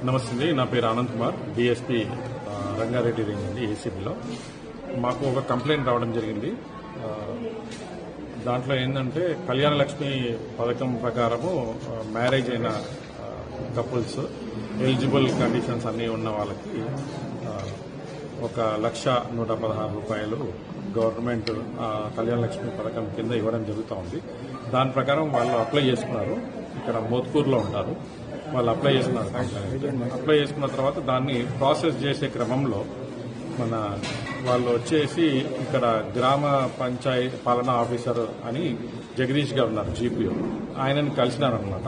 నమస్తే, నా పేరు ఆనంద్ కుమార్, డిఎస్పీ రంగారెడ్డి రేంజ్ అండి, ఏసీబీలో. మాకు ఒక కంప్లైంట్ రావడం జరిగింది. దాంట్లో ఏంటంటే కళ్యాణ లక్ష్మి పథకం ప్రకారము మ్యారేజ్ అయిన కపుల్స్ ఎలిజిబుల్ కండిషన్స్ అన్నీ ఉన్న వాళ్ళకి 1,116,000 రూపాయలు గవర్నమెంట్ కళ్యాణ లక్ష్మి పథకం కింద ఇవ్వడం జరుగుతూ ఉంది. దాని ప్రకారం వాళ్ళు అప్లై చేసుకున్నారు. ఇక్కడ మోత్కూరులో ఉంటారు. వాళ్ళు అప్లై చేసుకున్న తర్వాత దాన్ని ప్రాసెస్ చేసే క్రమంలో వాళ్ళు వచ్చేసి ఇక్కడ గ్రామ పంచాయతీ పాలనా ఆఫీసర్ అని జగదీష్ గారు ఉన్నారు, జీపీఓ. ఆయనని కలిసినారనమాట.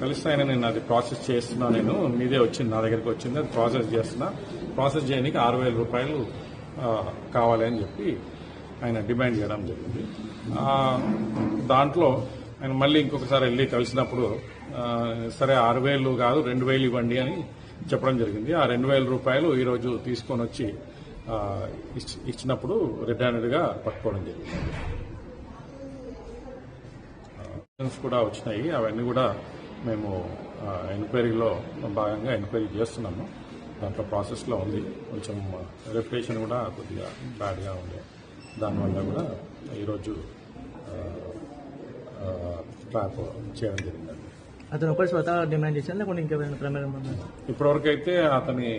కలిస్తే ఆయన నేను అది ప్రాసెస్ చేస్తున్నా, నేను మీదే వచ్చింది, నా దగ్గరికి వచ్చింది, అది ప్రాసెస్ చేస్తున్నా, ప్రాసెస్ చేయడానికి 6,000 రూపాయలు కావాలి అని చెప్పి ఆయన డిమాండ్ చేయడం జరిగింది. దాంట్లో ఆయన మళ్ళీ ఇంకొకసారి వెళ్ళి కలిసినప్పుడు సరే 6,000 కాదు 2,000 ఇవ్వండి అని చెప్పడం జరిగింది. ఆ 2,000 రూపాయలు ఈరోజు తీసుకొని వచ్చి ఇచ్చినప్పుడు రెడ్ హ్యాండెడ్గా పట్టుకోవడం జరిగింది. కూడా వచ్చినాయి. అవన్నీ కూడా మేము ఎంక్వైరీలో భాగంగా ఎంక్వైరీ చేస్తున్నాము. దాంట్లో ప్రాసెస్లో ఉంది. కొంచెం రెప్యుటేషన్ కూడా కొద్దిగా బ్యాడ్గా ఉంది. దానివల్ల కూడా ఈరోజు ట్రాప్ చేయడం జరిగిందండి. అతను ఒకటి స్వతహా డిమాండ్ చేశాను, లేకుంటే ఇంకెవరైనా ప్రమేయం? ఇప్పటివరకైతే అతని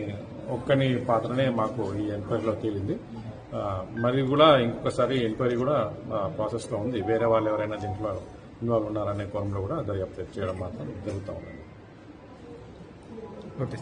ఒక్కని పాత్రనే మాకు ఈ ఎంక్వైరీలో తేలింది. మరి కూడా ఇంకొకసారి ఎంక్వైరీ కూడా ప్రాసెస్లో ఉంది. వేరే వాళ్ళు ఎవరైనా దీంట్లో ఇన్వాల్వ్ ఉన్నారనే కోణంలో కూడా దర్యాప్తు చేయడం మాత్రం జరుగుతూ ఉందండి. ఓకే.